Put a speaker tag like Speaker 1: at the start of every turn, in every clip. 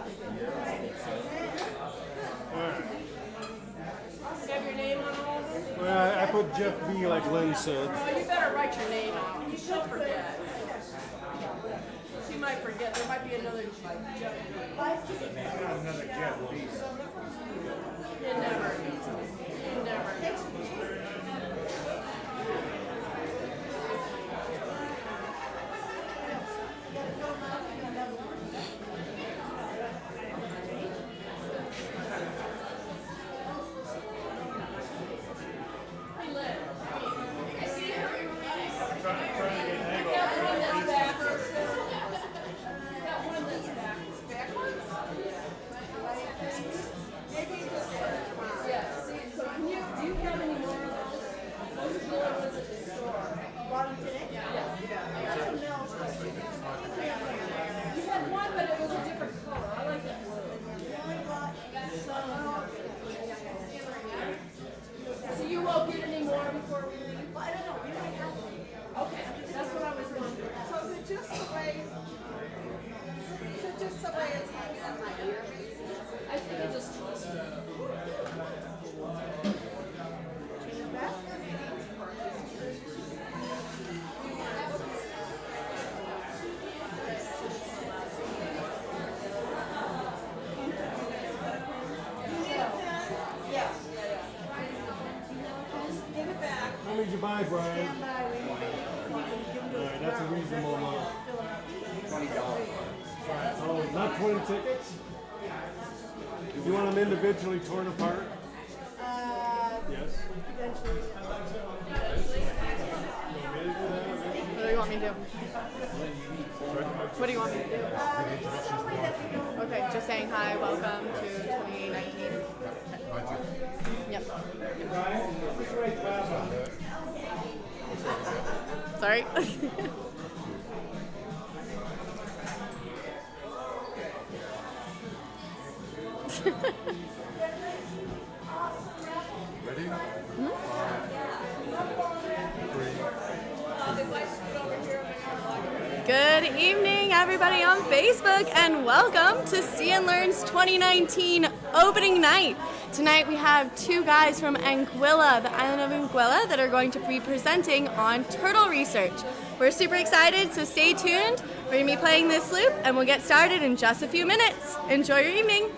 Speaker 1: You have your name on all of them?
Speaker 2: Well, I put Jeff B like Lynn said.
Speaker 1: Oh, you better write your name out. She'll forget. She might forget. There might be another Jeff.
Speaker 3: Another Jeff B.
Speaker 1: You never. You never.
Speaker 2: How many did you buy, Brian? Alright, that's a reasonable amount.
Speaker 3: $20.
Speaker 2: Oh, not 20 tickets? You want them individually torn apart? Yes.
Speaker 4: What do you want me to do? What do you want me to do? Okay, just saying hi, welcome to 2019. Yep. Sorry.
Speaker 3: Ready?
Speaker 4: Good evening, everybody on Facebook, and welcome to See and Learn's 2019 opening night. Tonight we have two guys from Anguilla, the island of Anguilla, that are going to be presenting on turtle research. We're super excited, so stay tuned. We're going to be playing this loop, and we'll get started in just a few minutes. Enjoy your evening.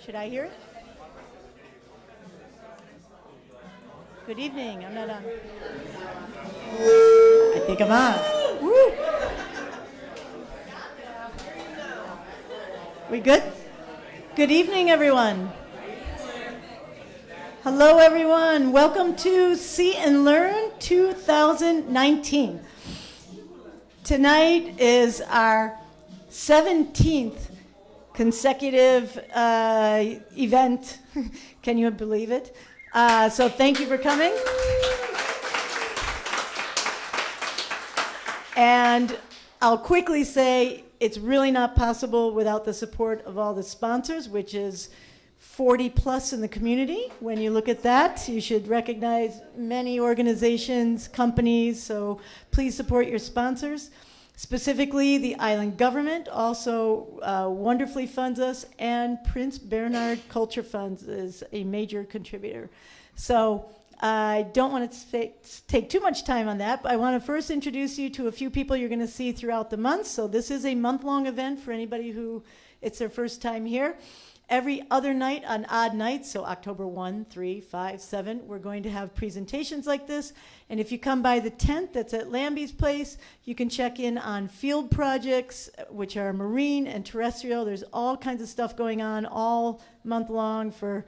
Speaker 5: Should I hear it? Good evening. I'm not on. I think I'm on. Woo. We good? Good evening, everyone. Hello, everyone. Welcome to See and Learn 2019. Tonight is our 17th consecutive event. Can you believe it? So thank you for coming. And I'll quickly say it's really not possible without the support of all the sponsors, which is 40 plus in the community. When you look at that, you should recognize many organizations, companies, so please support your sponsors. Specifically, the island government also wonderfully funds us, and Prince Bernhard Culture Funds is a major contributor. So I don't want to take too much time on that, but I want to first introduce you to a few people you're going to see throughout the month. So this is a month-long event for anybody who it's their first time here. Every other night on odd nights, so October 1, 3, 5, 7, we're going to have presentations like this. And if you come by the tent that's at Lambie's place, you can check in on field projects, which are marine and terrestrial. There's all kinds of stuff going on all month long for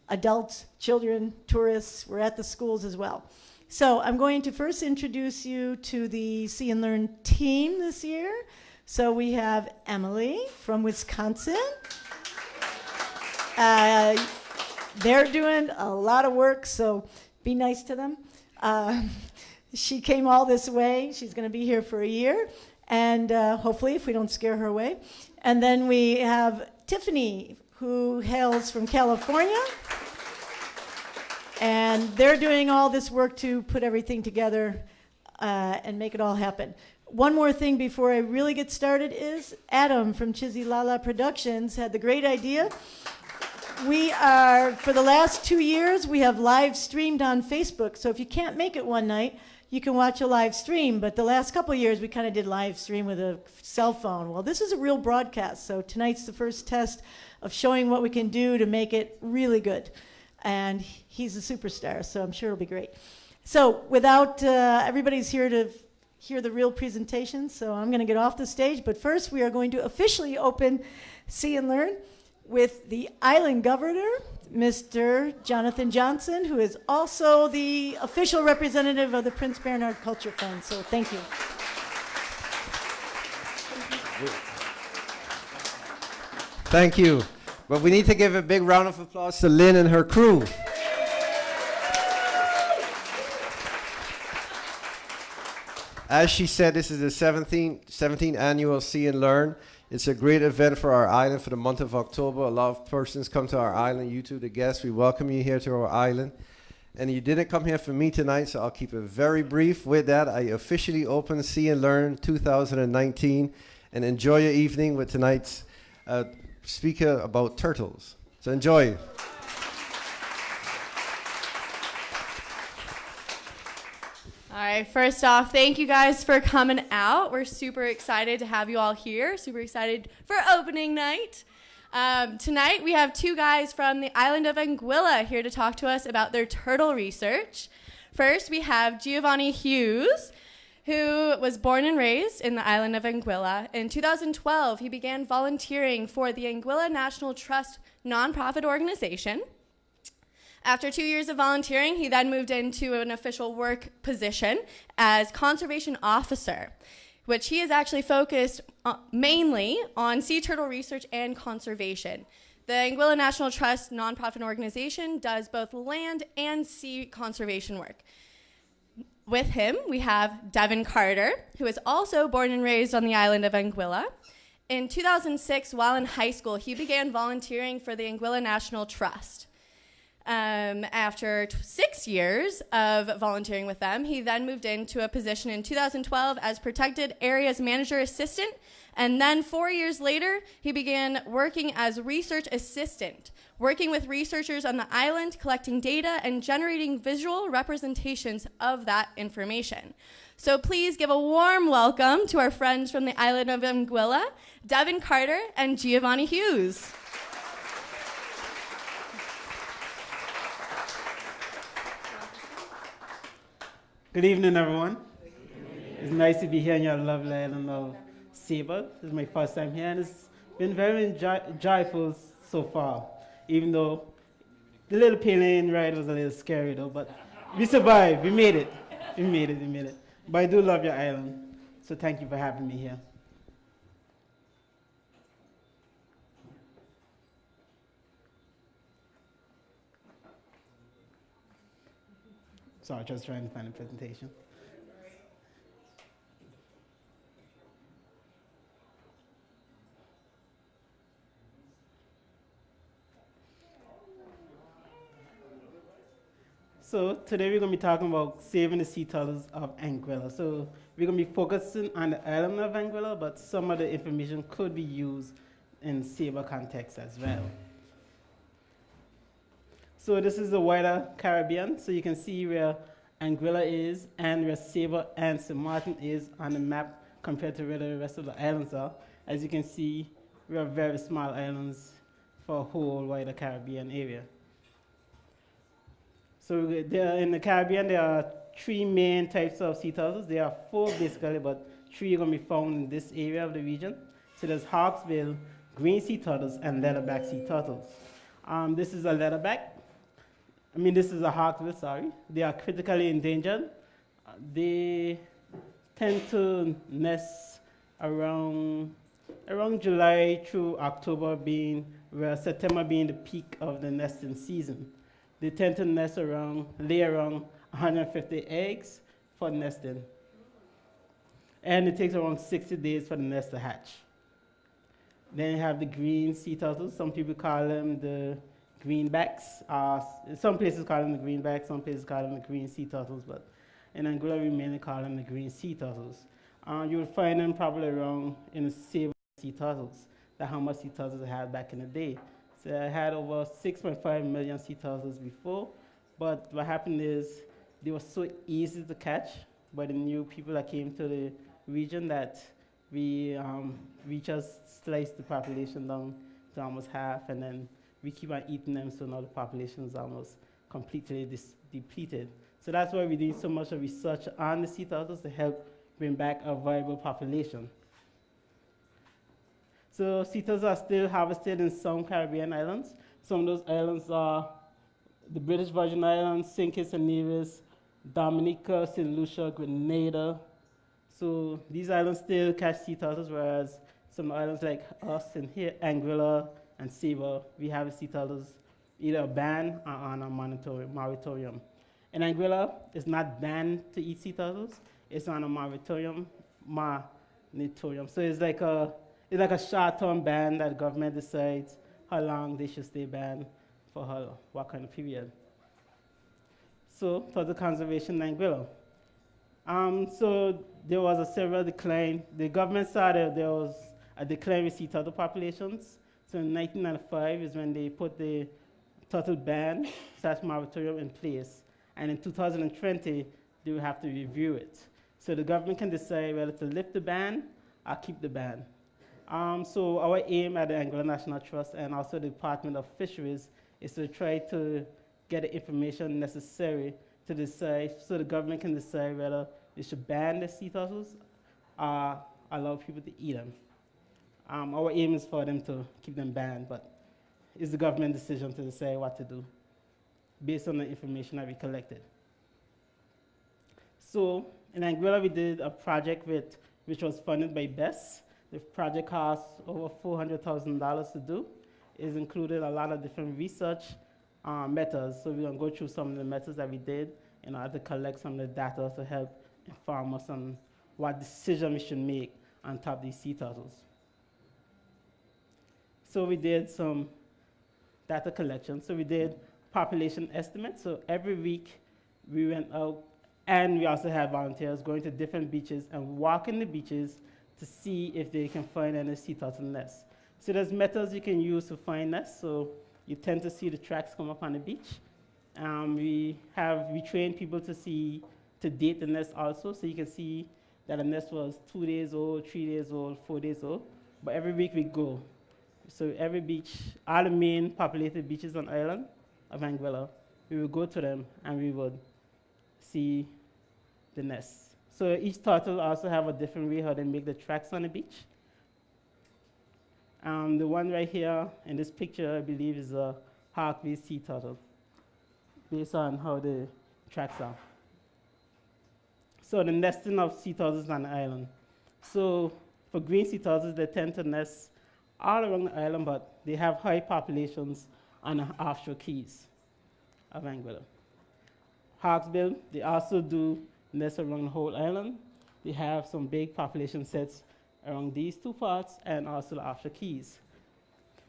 Speaker 5: adults, children, tourists. We're at the schools as well. So I'm going to first introduce you to the See and Learn team this year. So we have Emily from Wisconsin. They're doing a lot of work, so be nice to them. She came all this way. She's going to be here for a year, and hopefully, if we don't scare her away. And then we have Tiffany, who hails from California, and they're doing all this work to put everything together and make it all happen. One more thing before I really get started is Adam from Chizzy Lala Productions had the great idea. We are, for the last 2 years, we have live streamed on Facebook. So if you can't make it one night, you can watch a live stream. But the last couple of years, we kind of did live stream with a cell phone. Well, this is a real broadcast. So tonight's the first test of showing what we can do to make it really good. And he's a superstar, so I'm sure it'll be great. So without, everybody's here to hear the real presentation. So I'm going to get off the stage. But first, we are going to officially open See and Learn with the island governor, Mr. Jonathan Johnson, who is also the official representative of the Prince Bernhard Culture Fund. So thank you.
Speaker 3: Thank you. But we need to give a big round of applause to Lynn and her crew. As she said, this is the 17th annual See and Learn. It's a great event for our island for the month of October. A lot of persons come to our island. You two, the guests, we welcome you here to our island. And you didn't come here for me tonight, so I'll keep it very brief. With that, I officially open See and Learn 2019. And enjoy your evening with tonight's speaker about turtles. So enjoy.
Speaker 4: All right, first off, thank you guys for coming out. We're super excited to have you all here, super excited for opening night. Tonight, we have two guys from the island of Anguilla here to talk to us about their turtle research. First, we have Giovanni Hughes, who was born and raised in the island of Anguilla. In 2012, he began volunteering for the Anguilla National Trust nonprofit organization. After 2 years of volunteering, he then moved into an official work position as conservation officer, which he is actually focused mainly on sea turtle research and conservation. The Anguilla National Trust nonprofit organization does both land and sea conservation work. With him, we have Devon Carter, who is also born and raised on the island of Anguilla. In 2006, while in high school, he began volunteering for the Anguilla National Trust. After 6 years of volunteering with them, he then moved into a position in 2012 as Protected Areas Manager Assistant, and then 4 years later, he began working as research assistant, working with researchers on the island, collecting data and generating visual representations of that information. So please give a warm welcome to our friends from the island of Anguilla, Devon Carter and Giovanni Hughes.
Speaker 6: Good evening, everyone. It's nice to be here on your lovely island of Sable. This is my first time here, and it's been very joyful so far, even though the little plane ride was a little scary, though, but we survived. We made it. We made it. We made it. But I do love your island, so thank you for having me here. Sorry, just trying to find a presentation. So today we're going to be talking about saving the sea turtles of Anguilla. So we're going to be focusing on the island of Anguilla, but some of the information could be used in Sable context as well. So this is the wider Caribbean. So you can see where Anguilla is and where Sable and St. Martin is on the map compared to where the rest of the islands are. As you can see, we are very small islands for a whole wider Caribbean area. So there, in the Caribbean, there are three main types of sea turtles. There are four basically, but three are going to be found in this area of the region. So there's hawksbill, green sea turtles, and leatherback sea turtles. This is a leatherback. This is a hawksbill, sorry. They are critically endangered. They tend to nest around July through October, where September being the peak of the nesting season. They tend to lay around 150 eggs for nesting. And it takes around 60 days for the nest to hatch. Then you have the green sea turtles. Some people call them the greenbacks. Some places call them the greenbacks, some places call them the green sea turtles, but in Anguilla we mainly call them the green sea turtles. You will find them probably around in the Sable sea turtles, the how much sea turtles I had back in the day. So I had over 6.5 million sea turtles before, but what happened is they were so easy to catch by the new people that came to the region that we just sliced the population down to almost half, and then we keep on eating them, so now the population is almost completely depleted. So that's why we did so much research on the sea turtles to help bring back a viable population. So sea turtles are still harvested in some Caribbean islands. Some of those islands are the British Virgin Islands, St. Kitts and Nevis, Dominica, St. Lucia, Grenada. So these islands still catch sea turtles, whereas some islands like us in here, Anguilla and Sable, we have sea turtles either banned or on a moratorium. In Anguilla, it's not banned to eat sea turtles. It's on a moratorium. So it's like a short-term ban that the government decides how long they should stay banned for what kind of period. So, turtle conservation in Anguilla. So there was a severe decline. The government saw that there was a decline in sea turtle populations. So in 1995 is when they put the turtle ban / moratorium in place. And in 2020, they will have to review it. So the government can decide whether to lift the ban or keep the ban. So our aim at the Anguilla National Trust and also the Department of Fisheries is to try to get the information necessary to decide, so the government can decide whether they should ban the sea turtles or allow people to eat them. Our aim is for them to keep them banned, but it's the government decision to decide what to do based on the information that we collected. So in Anguilla, we did a project which was funded by BESS. The project cost over $400,000 to do. It included a lot of different research methods. So we're going to go through some of the methods that we did in order to collect some of the data to help inform us on what decision we should make on top of these sea turtles. So we did some data collection. So we did population estimates. So every week we went out, and we also had volunteers going to different beaches and walking the beaches to see if they can find any sea turtle nests. So there's methods you can use to find nests. So you tend to see the tracks come up on the beach. We train people to date the nest also, so you can see that a nest was 2 days old, 3 days old, 4 days old. But every week we go. So every beach, all the main populated beaches on the island of Anguilla, we would go to them and we would see the nest. So each turtle also have a different way how they make the tracks on the beach. The one right here in this picture, I believe, is a Hawkeye sea turtle, based on how the tracks are. So the nesting of sea turtles on the island. So for green sea turtles, they tend to nest all around the island, but they have high populations on the offshore keys of Anguilla. Hawksbill, they also do nest around the whole island. They have some big population sets around these two parts and also the offshore keys.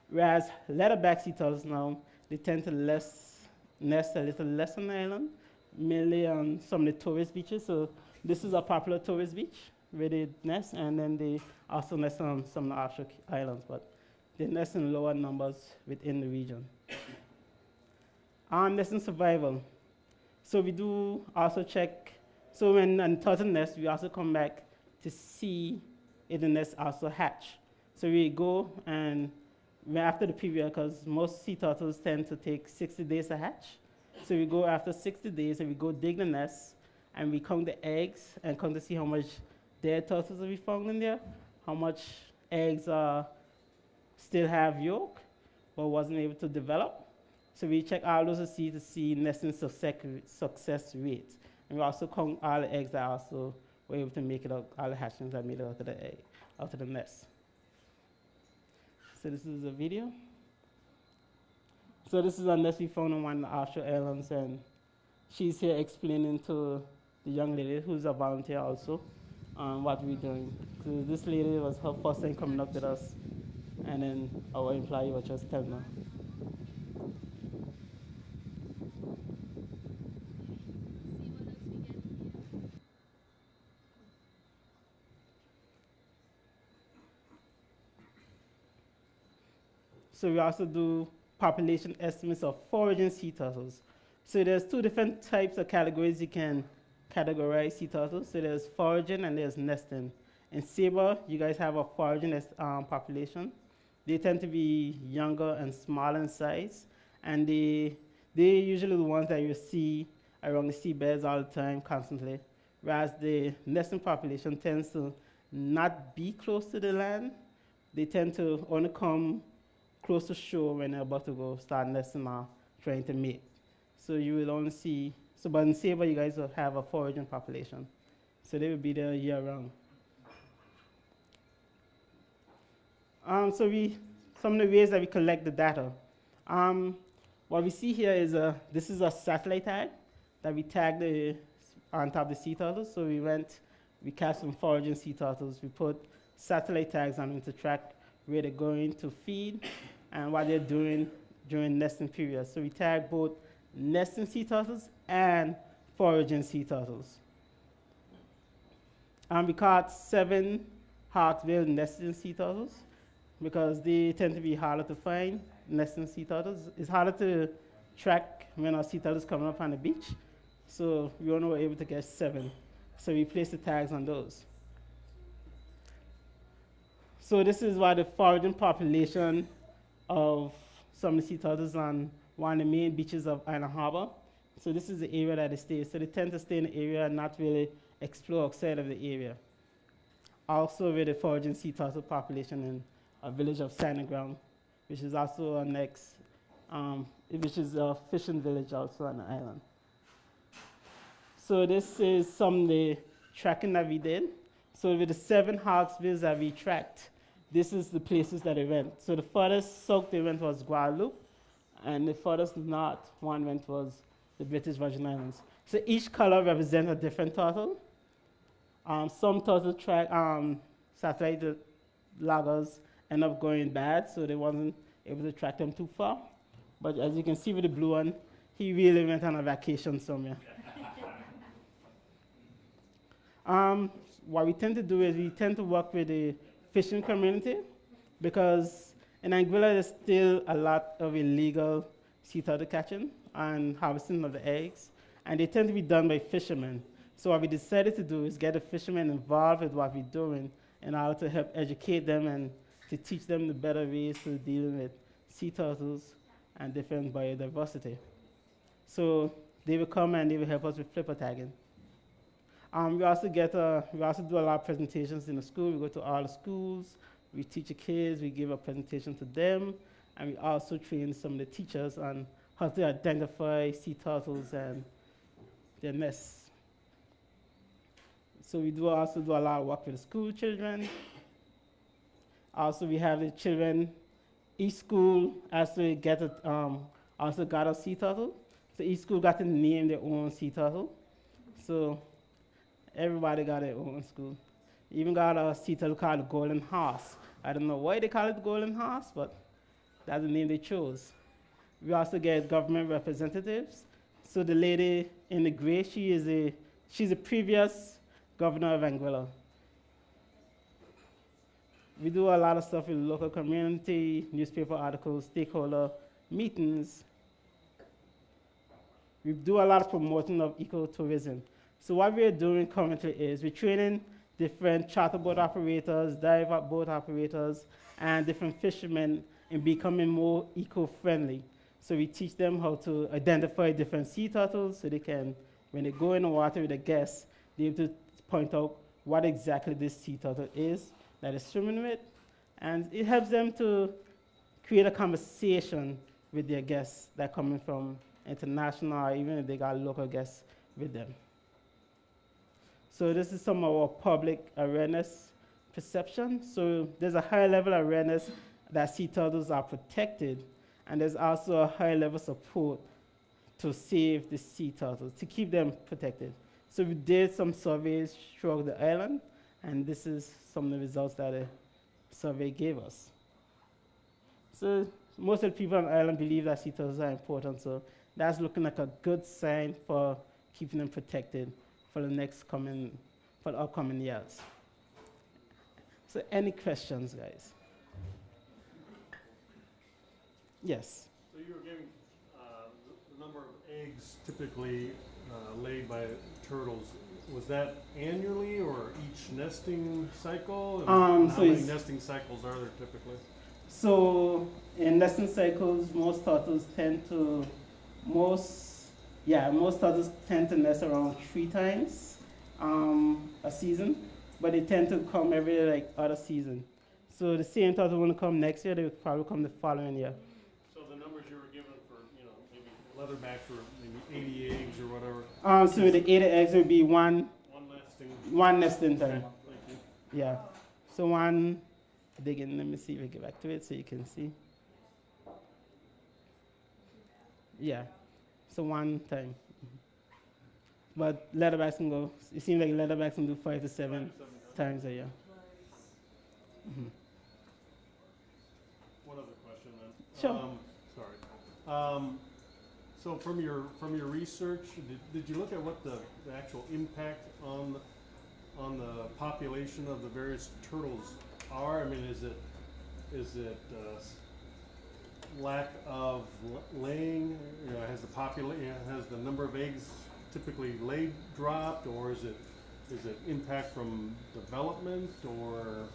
Speaker 6: Whereas leatherback sea turtles now, they tend to nest a little less on the island, mainly on some of the tourist beaches. So this is a popular tourist beach where they nest, and then they also nest on some of the offshore islands, but they nest in lower numbers within the region. Nesting survival. So we do also check, so when a turtle nest, we also come back to see if the nest also hatch. So we go and after the period, because most sea turtles tend to take 60 days to hatch. So we go after 60 days and we go dig the nest and we count the eggs and count to see how much dead turtles we found in there, how much eggs still have yolk but wasn't able to develop. So we check all those to see nesting success rates. And we also count all the eggs that also were able to make it out, all the hatchlings that made it out of the egg, out of the nest. So this is a video. So this is a nest we found on one of the offshore islands, and she's here explaining to the young lady, who's a volunteer also, what we're doing. So this lady was her first time coming up with us, and then our employee was just telling her. So we also do population estimates of foraging sea turtles. So there's two different types of categories you can categorize sea turtles. So there's foraging and there's nesting. In Sabre, you guys have a foraging population. They tend to be younger and smaller in size, and they're usually the ones that you see around the seabeds all the time, constantly. Whereas the nesting population tends to not be close to the land. They tend to only come close to shore when they're about to go start nesting or trying to mate. So you will only see, but in Sabre, you guys will have a foraging population. So they will be there year round. Some of the ways that we collect the data. What we see here is this is a satellite tag that we tagged on top of the sea turtles. So we catch some foraging sea turtles. We put satellite tags on them to track where they're going to feed and what they're doing during nesting periods. So we tag both nesting sea turtles and foraging sea turtles. We caught 7 Hawksbill nesting sea turtles because they tend to be harder to find. Nesting sea turtles, it's harder to track when our sea turtles coming up on the beach. So we only were able to get 7. So we placed the tags on those. So this is why the foraging population of some of the sea turtles on one of the main beaches of Island Harbor. So this is the area that they stay. So they tend to stay in the area and not really explore outside of the area. Also with the foraging sea turtle population in a village of Sanding Ground, which is also our next, which is a fishing village also on the island. So this is some of the tracking that we did. So with the 7 Hawksbills that we tracked, this is the places that they went. So the furthest south they went was Guadeloupe, and the furthest north one went was the British Virgin Islands. So each color represents a different turtle. Some turtle satellite loggers end up going bad, so they wasn't able to track them too far. But as you can see with the blue one, he really went on a vacation somewhere. What we tend to do is we tend to work with the fishing community, because in Anguilla there's still a lot of illegal sea turtle catching and harvesting of the eggs, and they tend to be done by fishermen. So what we decided to do is get the fishermen involved with what we're doing in order to help educate them and to teach them the better ways to deal with sea turtles and different biodiversity. So they will come and they will help us with flipper tagging. We also do a lot of presentations in the school. We go to all the schools, we teach the kids, we give a presentation to them, and we also train some of the teachers on how to identify sea turtles and their nests. So we also do a lot of work with the school children. Also, we have the children, each school also got a sea turtle. So each school got to name their own sea turtle. So everybody got their own school. Even got a sea turtle called the Golden Horse. I don't know why they call it the Golden Horse, but that's the name they chose. We also get government representatives. So the lady in the gray, she's a previous governor of Anguilla. We do a lot of stuff with local community, newspaper articles, stakeholder meetings. We do a lot of promoting of ecotourism. So what we're doing currently is we're training different charter boat operators, dive boat operators, and different fishermen in becoming more eco-friendly. So we teach them how to identify different sea turtles so they can, when they go in the water with a guest, they're able to point out what exactly this sea turtle is that is swimming with. And it helps them to create a conversation with their guests that are coming from international, or even if they got local guests with them. So this is some of our public awareness perception. So there's a high level of awareness that sea turtles are protected, and there's also a high level of support to save the sea turtles, to keep them protected. So we did some surveys throughout the island, and this is some of the results that the survey gave us. So most of the people on the island believe that sea turtles are important, so that's looking like a good sign for keeping them protected for the upcoming years. So any questions, guys? Yes?
Speaker 2: So you were giving the number of eggs typically laid by turtles. Was that annually or each nesting cycle? And how many nesting cycles are there typically?
Speaker 6: So in nesting cycles, most turtles tend to nest around 3 times a season, but they tend to come every other season. So the same turtle won't come next year; they would probably come the following year.
Speaker 2: So the numbers you were given for, maybe leatherbacks were maybe 80 eggs or whatever.
Speaker 6: So the 80 eggs would be one nesting time.
Speaker 2: Okay, thank you.
Speaker 6: Yeah. So one. Let me see if I get back to it so you can see. Yeah. So one time. But leatherbacks can go, it seems like leatherbacks can do 5 to 7 times a year. Mm-hmm.
Speaker 2: One other question then.
Speaker 6: Sure.
Speaker 2: Sorry. So from your research, did you look at what the actual impact on the population of the various turtles are? I mean, is it lack of laying? Has the number of eggs typically laid dropped, or is it impact from development or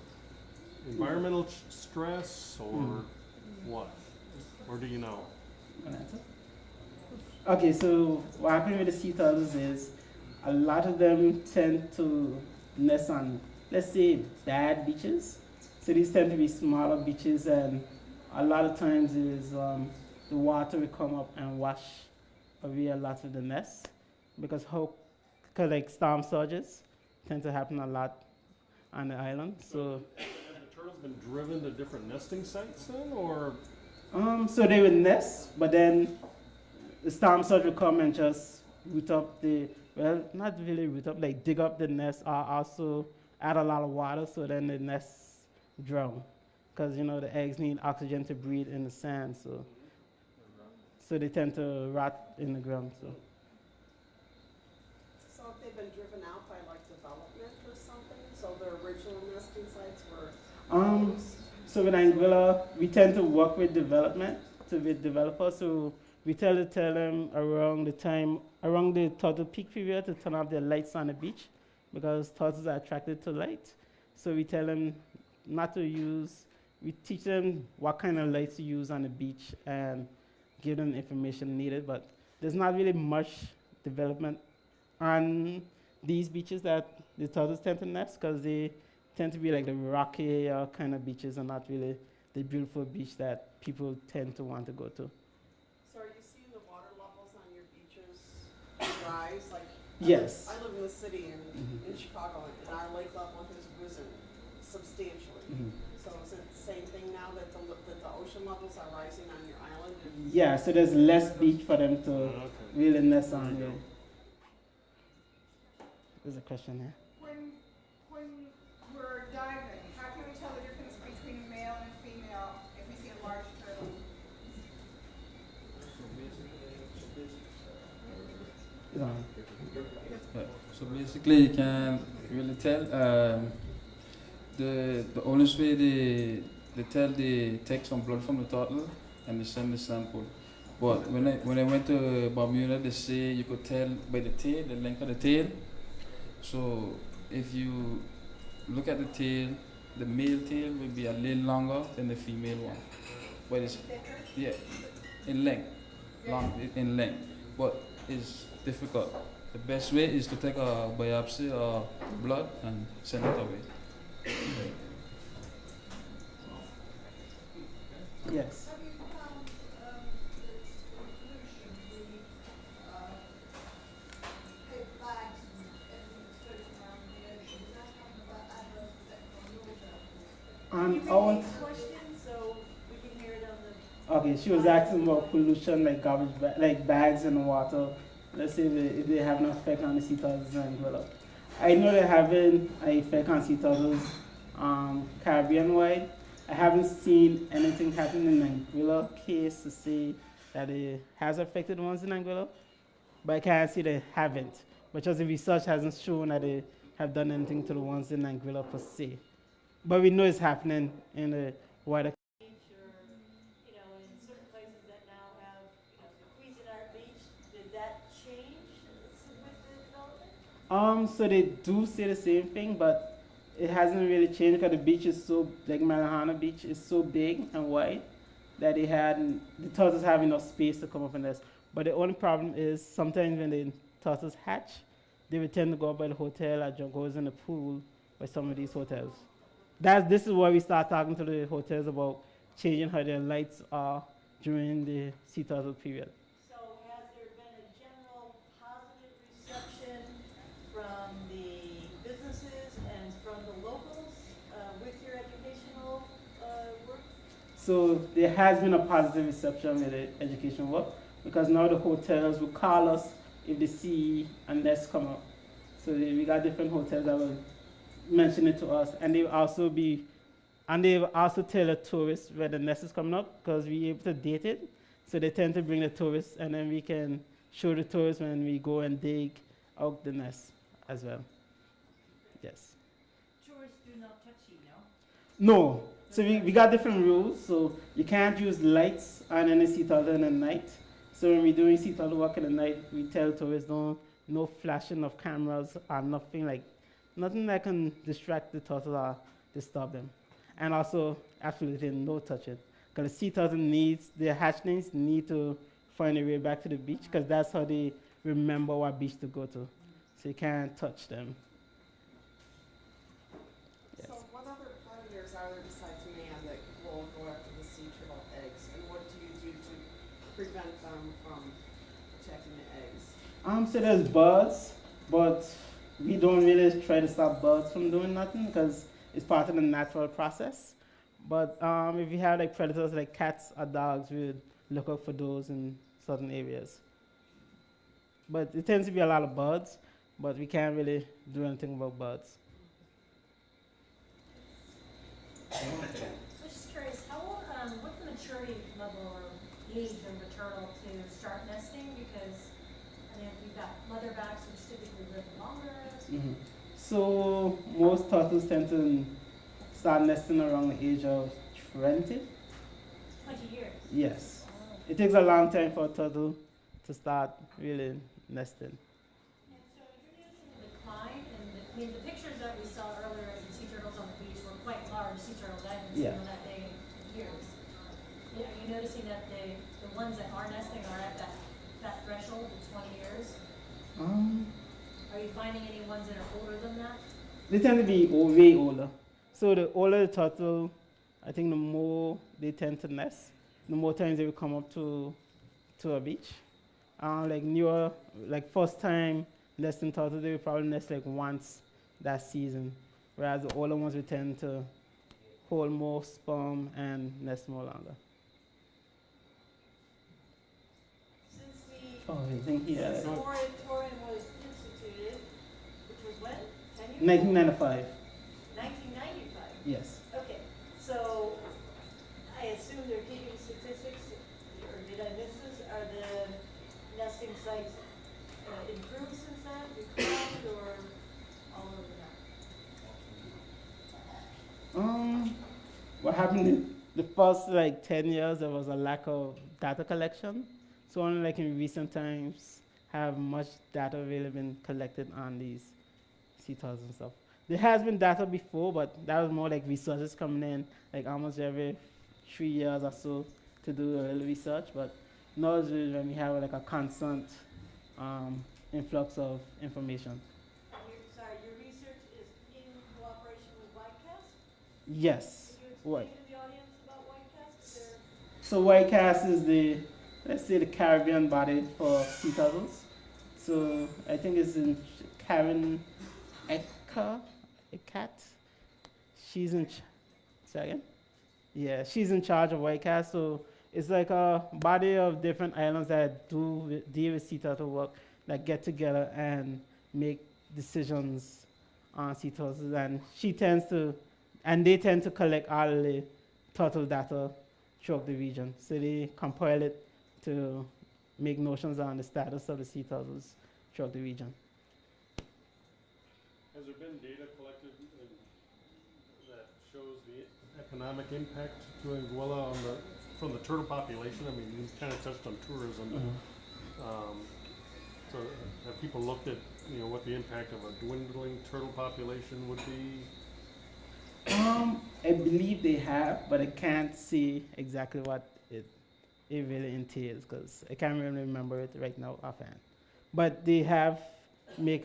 Speaker 2: environmental stress, or what? Or do you know?
Speaker 6: Okay, so what happens with the sea turtles is a lot of them tend to nest on, let's say, bad beaches. So these tend to be smaller beaches, and a lot of times is the water will come up and wash away a lot of the nests because storm surges tend to happen a lot on the island. So
Speaker 2: have the turtles been driven to different nesting sites then, or?
Speaker 6: So they would nest, but then the storm surge will come and just root up not really root up, dig up the nest, or also add a lot of water, so then the nests drown. Because, the eggs need oxygen to breathe in the sand, so they tend to rot in the ground. So
Speaker 1: if they've been driven out by development or something, so their original nesting sites were
Speaker 6: so with Anguilla, we tend to work with developers, so we tell them around the turtle peak period to turn off their lights on the beach because turtles are attracted to light. So we tell them we teach them what kind of lights to use on the beach and give them the information needed, but there's not really much development on these beaches that the turtles tend to nest because they tend to be like the rocky kind of beaches and not really the beautiful beach that people tend to want to go to.
Speaker 1: So are you seeing the water levels on your beaches rise? Like,
Speaker 6: Yes.
Speaker 1: I live in the city in Chicago, and our lake level has risen substantially. So is it the same thing now that the ocean levels are rising on your island?
Speaker 6: Yeah, so there's less beach for them to really nest on. Yeah. There's a question here.
Speaker 7: When we're diving, how can we tell the difference between a male and a female if we see a large turtle?
Speaker 8: So basically, you can really tell. The honest way they tell, they take some blood from the turtle and they send the sample. But when I went to Bermuda, they say you could tell by the tail, the length of the tail. So if you look at the tail, the male tail will be a little longer than the female one. But it's in length, in length. But it's difficult. The best way is to take a biopsy or blood and send it away.
Speaker 6: Yes.
Speaker 7: Have you found the pollution, the paper bags and everything that's floating around in the ocean? Is that having an adverse effect on your water?
Speaker 5: Question, so we can hear it on the.
Speaker 6: Okay, she was asking about pollution, like garbage, like bags in the water. Let's say if they have an effect on the sea turtles in Anguilla. I know they're having an effect on sea turtles Caribbean-wide. I haven't seen anything happen in Anguilla case to say that it has affected the ones in Anguilla, but I can't see they haven't, because the research hasn't shown that they have done anything to the ones in Anguilla per se. But we know it's happening in the wider.
Speaker 5: Beach or, in certain places that now have, the Cuisinart Beach, did that change with the development?
Speaker 6: So they do say the same thing, but it hasn't really changed because the beach is so, like Malahana Beach is so big and wide that the turtles have enough space to come up in this. But the only problem is sometimes when the turtles hatch, they will tend to go up by the hotel or goes in the pool by some of these hotels. This is why we start talking to the hotels about changing how their lights are during the sea turtle period.
Speaker 5: So has there been a general positive reception from the businesses and from the locals with your educational work?
Speaker 6: So there has been a positive reception with the education work because now the hotels will call us if they see a nest come up. So we got different hotels that will mention it to us, and they'll also tell the tourists where the nest is coming up because we're able to date it. So they tend to bring the tourists, and then we can show the tourists when we go and dig out the nest as well. Yes.
Speaker 5: Tourists do not touch you, no?
Speaker 6: No. So we got different rules. So you can't use lights on any sea turtle in the night. So when we're doing sea turtle work in the night, we tell tourists no flashing of cameras or nothing that can distract the turtle or disturb them. And also, absolutely no touching. Because the sea turtle their hatchlings need to find a way back to the beach because that's how they remember what beach to go to. So you can't touch them. Yes.
Speaker 1: So what other predators are there besides man that will go after the sea turtle eggs? And what do you do to prevent them from attacking the eggs?
Speaker 6: So there's birds, but we don't really try to stop birds from doing nothing because it's part of the natural process. But if you have like predators like cats or dogs, we would look out for those in certain areas. But it tends to be a lot of birds, but we can't really do anything about birds.
Speaker 9: So just curious, what's the maturity level or age of a turtle to start nesting? Because you've got leatherbacks which typically live longer.
Speaker 6: Mm-hmm. So most turtles tend to start nesting around the age of 20.
Speaker 9: 20 years.
Speaker 6: Yes. It takes a long time for a turtle to start really nesting.
Speaker 9: And so you're noticing a decline, and the pictures that we saw earlier of the sea turtles on the beach were quite large sea turtles. I haven't seen them that big in years. Are you noticing that the ones that are nesting are at that threshold of 20 years? Are you finding any ones that are older than that?
Speaker 6: They tend to be way older. So the older the turtle, I think the more they tend to nest, the more times they will come up to a beach. Like newer, like first time nesting turtles, they will probably nest like once that season, whereas the older ones will tend to hold more sperm and nest more longer.
Speaker 5: Since
Speaker 6: Oh, I think
Speaker 5: the
Speaker 6: yeah.
Speaker 5: moratorium was instituted, which was when? 10 years?
Speaker 6: 1995.
Speaker 5: 1995.
Speaker 6: Yes.
Speaker 5: Okay, so I assume they're keeping statistics, or did I miss this? Are the nesting sites improved since then, declined, or all over that?
Speaker 6: What happened in the first like 10 years, there was a lack of data collection. So only like in recent times have much data really been collected on these sea turtles and stuff. There has been data before, but that was more like researchers coming in like almost every 3 years or so to do a little research. But now is really when we have like a constant influx of information.
Speaker 5: Your research is in cooperation with Whitecast?
Speaker 6: Yes.
Speaker 5: Could you
Speaker 6: Right.
Speaker 5: explain to the audience about Whitecast?
Speaker 6: So Whitecast is the, let's say, the Caribbean body for sea turtles. So I think it's in Karen Ekat. She's in, second? Yeah, she's in charge of Whitecast. So it's like a body of different islands that deal with sea turtle work, that get together and make decisions on sea turtles. And they tend to collect all the turtle data throughout the region. So they compile it to make notions on the status of the sea turtles throughout the region.
Speaker 2: Has there been data collected that shows the economic impact to Anguilla from the turtle population? I mean, you kind of touched on tourism. So have people looked at, what the impact of a dwindling turtle population would be?
Speaker 6: I believe they have, but I can't see exactly what it really entails because I can't really remember it right now offhand. But they have make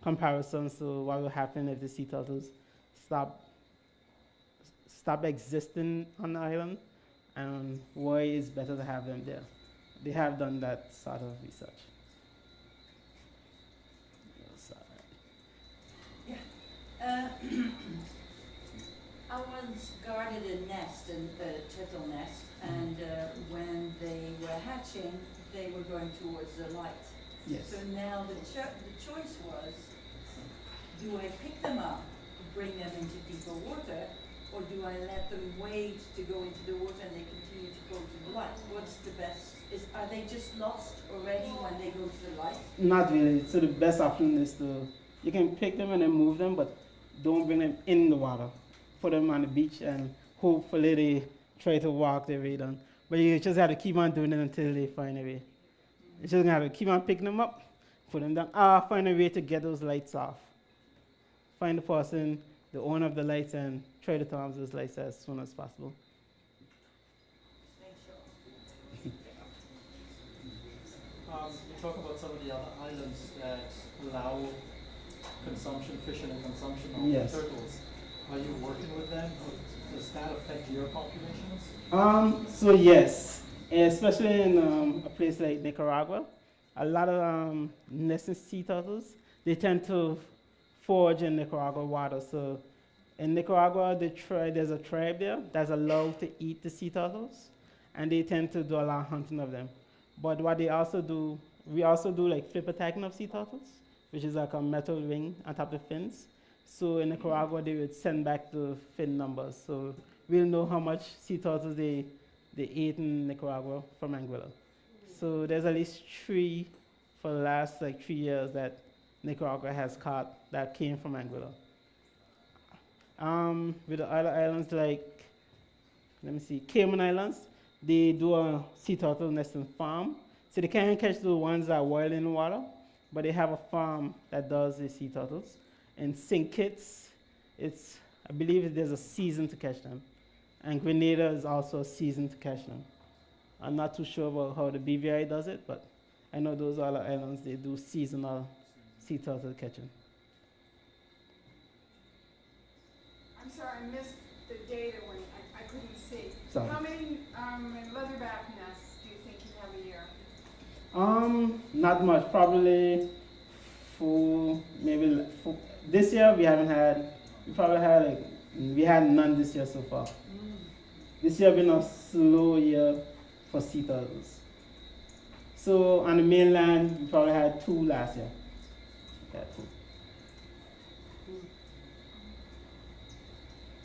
Speaker 6: comparisons to what will happen if the sea turtles stop existing on the island, and why it's better to have them there. They have done that sort of research.
Speaker 10: I once guarded a nest, a turtle nest, and when they were hatching, they were going towards the light.
Speaker 6: Yes.
Speaker 10: So now the choice was, do I pick them up, bring them into deeper water, or do I let them wait to go into the water and they continue to go to the light? What's the best? Are they just lost already when they go to the light?
Speaker 6: Not really. So the best option is you can pick them and then move them, but don't bring them in the water. Put them on the beach and hopefully they try to walk their way down. But you just have to keep on doing it until they find a way. You just have to keep on picking them up, put them down, find a way to get those lights off. Find the person, the owner of the lights, and try to turn off those lights as soon as possible.
Speaker 11: You talk about some of the other islands that allow fishing and consumption of
Speaker 6: Yes.
Speaker 11: turtles. Are you working with them? Or does that affect your populations?
Speaker 6: So yes, especially in a place like Nicaragua, a lot of nesting sea turtles, they tend to forage in Nicaragua water. So in Nicaragua, there's a tribe there that's allowed to eat the sea turtles, and they tend to do a lot of hunting of them. But what they also do, we also do like flipper tagging of sea turtles, which is like a metal ring on top of the fins. So in Nicaragua, they would send back the fin numbers. So we'll know how much sea turtles they ate in Nicaragua from Anguilla. So there's at least 3 for the last 3 years that Nicaragua has caught that came from Anguilla. With the other islands Cayman Islands, they do a sea turtle nesting farm. So they can't catch the ones that are wild in the water, but they have a farm that does the sea turtles. In St. Kitts, I believe there's a season to catch them. And Grenada is also a season to catch them. I'm not too sure about how the BVI does it, but I know those other islands, they do seasonal sea turtle catching.
Speaker 12: I'm sorry, I missed the data when I couldn't see.
Speaker 6: Sorry.
Speaker 12: How many leatherback nests do you think you have a year?
Speaker 6: Not much. Probably four, maybe four. This year we haven't had. We probably had like we had none this year so far. This year been a slow year for sea turtles. So on the mainland we probably had two last year. Yeah, two.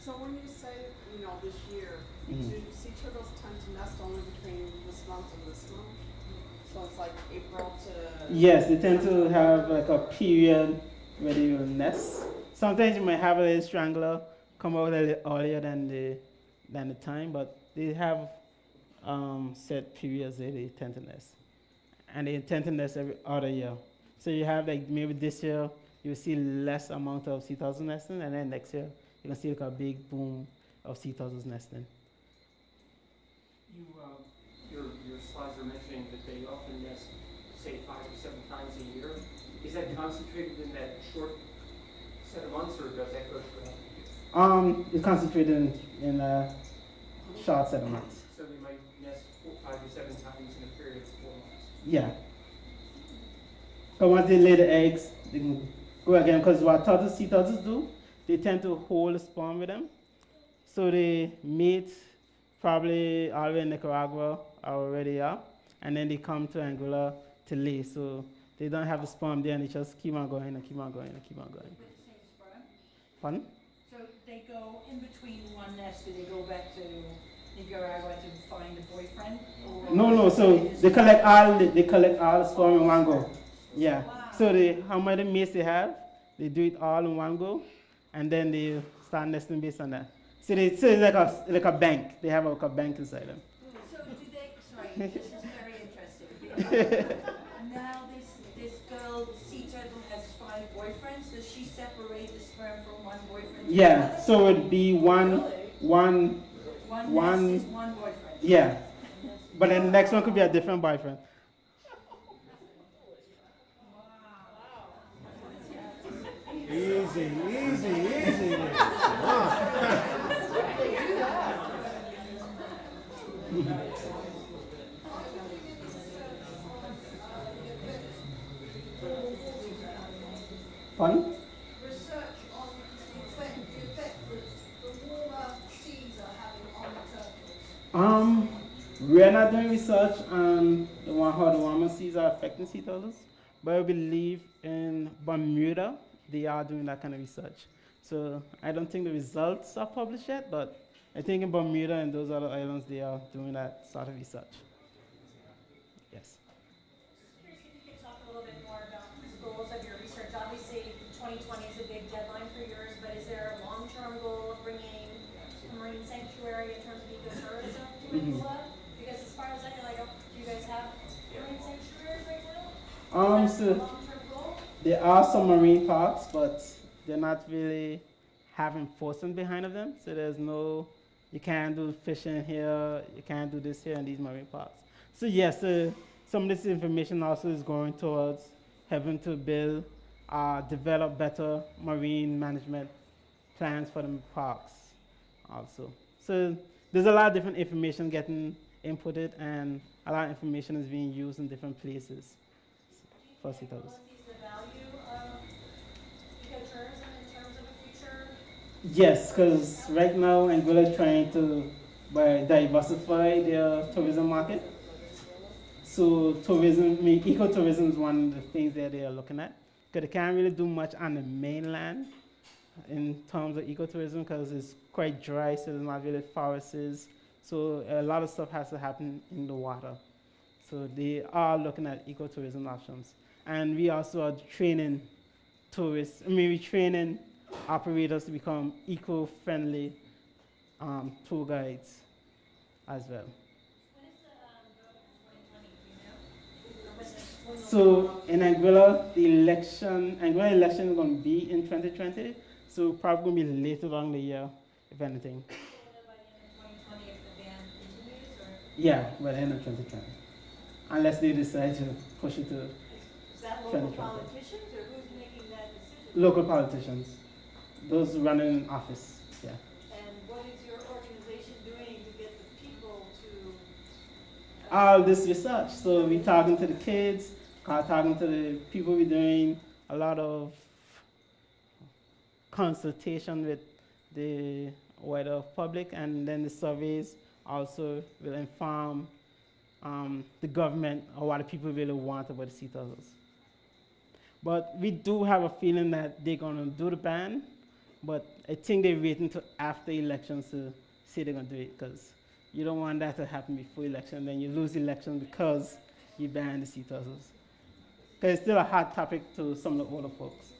Speaker 1: So when you say, this year,
Speaker 6: Mhm.
Speaker 1: do sea turtles tend to nest only between this month and this month? So it's like April to...
Speaker 6: Yes, they tend to have like a period where they will nest. Sometimes you might have a little strangler come out a little earlier than the time, but they have set periods that they tend to nest. And they tend to nest every other year. So you have like maybe this year you'll see less amount of sea turtles nesting, and then next year you can see like a big boom of sea turtles nesting.
Speaker 13: You, your slides are mentioning that they often nest, say, 5 to 7 times a year. Is that concentrated in that short set of months, or does that go throughout the year?
Speaker 6: It's concentrated in a short set of months.
Speaker 13: So they might nest 5 to 7 times in a period of 4 months.
Speaker 6: Yeah. But once they lay the eggs, they can go again. Because what sea turtles do, they tend to hold the sperm with them. So they mate probably all the way in Nicaragua or where they are, and then they come to Anguilla to lay. So they don't have the sperm there, and they just keep on going and keep on going and keep on going.
Speaker 10: With the same sperm?
Speaker 6: Pardon?
Speaker 10: So they go in between one nest, do they go back to Nicaragua to find a boyfriend? Or
Speaker 6: No. So they collect all the sperm in one go. Yeah.
Speaker 10: Wow.
Speaker 6: So how many mates they have, they do it all in one go, and then they start nesting based on that. So it's like a bank. They have like a bank inside them.
Speaker 10: So do they, sorry, this is very interesting. Now this girl, sea turtle, has 5 boyfriends. Does she separate the sperm from one boyfriend?
Speaker 6: Yeah, so it'd be one
Speaker 10: Nest is one boyfriend.
Speaker 6: Yeah. But then the next one could be a different boyfriend.
Speaker 2: Easy. Come on.
Speaker 6: Pardon?
Speaker 7: Research on the effect that the warmer seas are having on the turtles.
Speaker 6: We're not doing research on how the warmer seas are affecting sea turtles, but I believe in Bermuda they are doing that kind of research. So I don't think the results are published yet, but I think in Bermuda and those other islands they are doing that sort of research. Yes.
Speaker 9: Curious if you could talk a little bit more about the goals of your research. Obviously, 2020 is a big deadline for yours, but is there a long-term goal of bringing a marine sanctuary in terms of ecotourism to Anguilla? Because as far as I know, do you guys have marine sanctuaries right now? Is that a
Speaker 6: So
Speaker 9: long-term goal?
Speaker 6: there are some marine parks, but they're not really have enforcement behind of them. So there's no, you can't do fishing here, you can't do this here in these marine parks. So yes, some of this information also is going towards having to build, develop better marine management plans for the parks also. So there's a lot of different information getting inputted, and a lot of information is being used in different places for sea turtles.
Speaker 9: The value of ecotourism in terms of a future?
Speaker 6: Yes, because right now Anguilla is trying to diversify their tourism market. So ecotourism is one of the things that they are looking at. Because they can't really do much on the mainland in terms of ecotourism because it's quite dry, so there's not really forests. So a lot of stuff has to happen in the water. So they are looking at ecotourism options. And we also are training we're training operators to become eco-friendly tour guides as well. So in Anguilla, Anguilla election is going to be in 2020. So probably going to be later along the year, if anything. Yeah, by the end of 2020. Unless they decide to push it to
Speaker 5: Is that local
Speaker 6: 2020.
Speaker 5: politicians or who's
Speaker 6: Local politicians, those running in office. Yeah.
Speaker 10: And what is your organization doing to get the people to?
Speaker 6: All this research. So we're talking to the kids, talking to the people. We're doing a lot of consultation with the wider public, and then the surveys also will inform the government or what the people really want about the sea turtles. But we do have a feeling that they're going to do the ban, but I think they're waiting until after elections to say they're going to do it, because you don't want that to happen before election, then you lose election because you ban the sea turtles. Because it's still a hot topic to some of the older folks.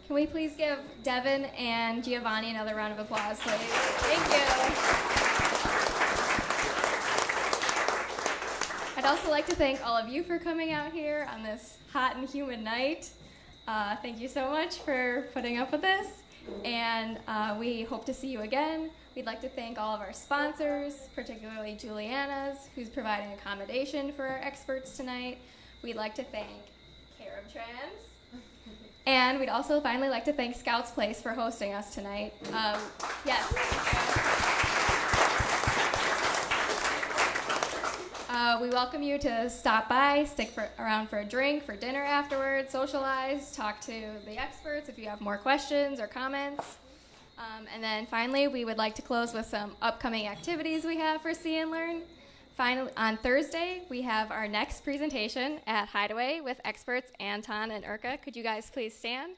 Speaker 14: Can we please give Devon and Giovanni another round of applause, please? Thank you. I'd also like to thank all of you for coming out here on this hot and humid night. Thank you so much for putting up with this, and we hope to see you again. We'd like to thank all of our sponsors, particularly Juliana's, who's providing accommodation for our experts tonight. We'd like to thank Carib Trans. And we'd also finally like to thank Scouts Place for hosting us tonight. Yes. We welcome you to stop by, stick around for a drink, for dinner afterwards, socialize, talk to the experts if you have more questions or comments. And then finally, we would like to close with some upcoming activities we have for See and Learn. Finally, on Thursday, we have our next presentation at Hideaway with experts Anton and Urka. Could you guys please stand?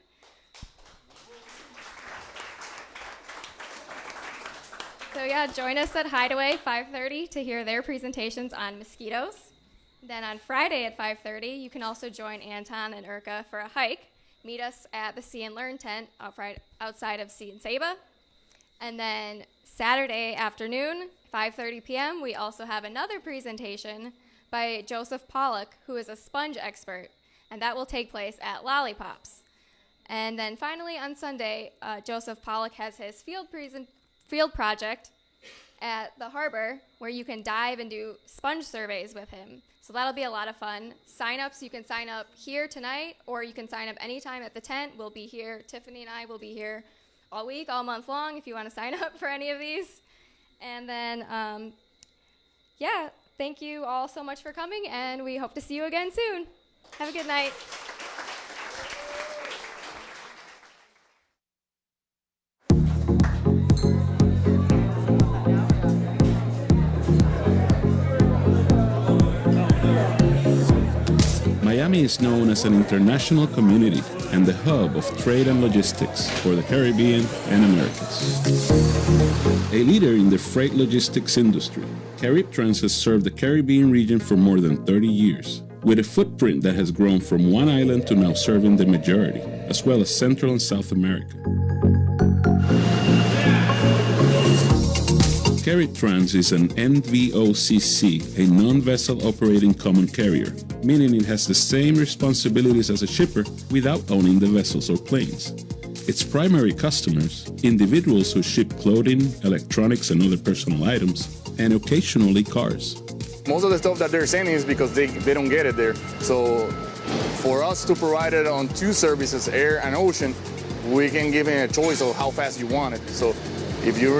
Speaker 14: So yeah, join us at Hideaway 5:30 to hear their presentations on mosquitoes. Then on Friday at 5:30, you can also join Anton and Urka for a hike. Meet us at the See and Learn tent outside of See and Saba. And then Saturday afternoon, 5:30 p.m., we also have another presentation by Joseph Pollock, who is a sponge expert, and that will take place at Lollipops. And then finally on Sunday, Joseph Pollock has his field project at the harbor where you can dive and do sponge surveys with him. So that'll be a lot of fun. Sign-ups, you can sign up here tonight, or you can sign up anytime at the tent. We'll be here. Tiffany and I will be here all week, all month long, if you want to sign up for any of these. And then, yeah, thank you all so much for coming, and we hope to see you again soon. Have a good night.
Speaker 15: Miami is known as an international community and the hub of trade and logistics for the Caribbean and Americas. A leader in the freight logistics industry, Carib Trans has served the Caribbean region for more than 30 years, with a footprint that has grown from one island to now serving the majority, as well as Central and South America. Carib Trans is an NVOCC, a non-vessel operating common carrier, meaning it has the same responsibilities as a shipper without owning the vessels or planes. Its primary customers, individuals who ship clothing, electronics and other personal items, and occasionally cars.
Speaker 16: Most of the stuff that they're sending is because they don't get it there. So for us to provide it on two services, air and ocean, we can give it a choice of how fast you want it. So if you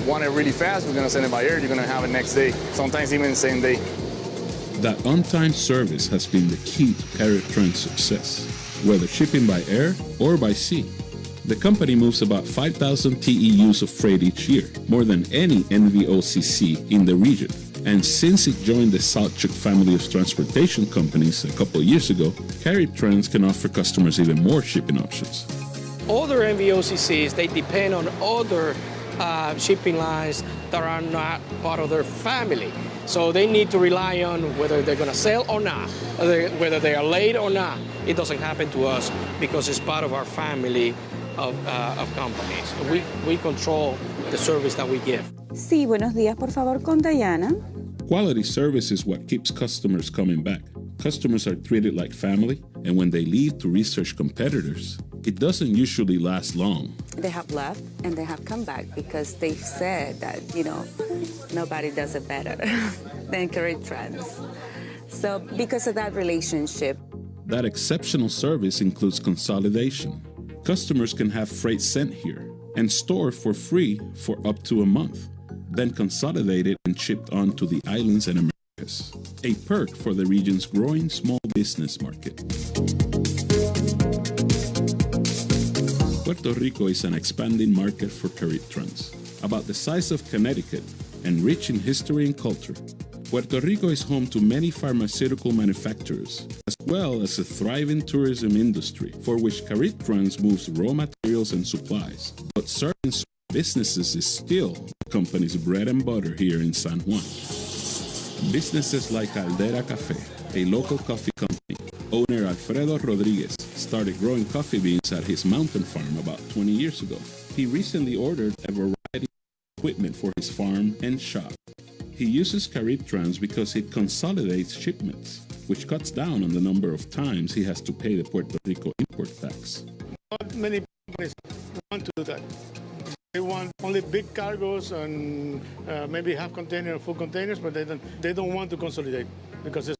Speaker 16: want it really fast, we're going to send it by air, you're going to have it next day, sometimes even the same day.
Speaker 15: That on-time service has been the key to Carib Trans' success, whether shipping by air or by sea. The company moves about 5,000 TEUs of freight each year, more than any NVOCC in the region. And since it joined the Saltchuk family of transportation companies a couple years ago, Carib Trans can offer customers even more shipping options.
Speaker 17: Other NVOCCs, they depend on other shipping lines that are not part of their family. So they need to rely on whether they're going to sell or not, whether they are late or not. It doesn't happen to us because it's part of our family of companies. We control the service that we give.
Speaker 18: Sí, buenos días, por favor, con Diana.
Speaker 15: Quality service is what keeps customers coming back. Customers are treated like family, and when they leave to research competitors, it doesn't usually last long.
Speaker 18: They have left and they have come back because they've said that, nobody does it better than Career Trends. So because of that relationship.
Speaker 15: That exceptional service includes consolidation. Customers can have freight sent here and stored for free for up to a month, then consolidated and shipped on to the islands and Americas, a perk for the region's growing small business market. Puerto Rico is an expanding market for Career Trends, about the size of Connecticut and rich in history and culture. Puerto Rico is home to many pharmaceutical manufacturers, as well as a thriving tourism industry for which Career Trends moves raw materials and supplies. But serving businesses is still the company's bread and butter here in San Juan. Businesses like Caldera Café, a local coffee company. Owner Alfredo Rodriguez started growing coffee beans at his mountain farm about 20 years ago. He recently ordered a variety of equipment for his farm and shop. He uses Career Trends because it consolidates shipments, which cuts down on the number of times he has to pay the Puerto Rico import tax.
Speaker 19: Not many companies want to do that. They want only big cargoes and maybe half container or full containers, but they don't want to consolidate because it's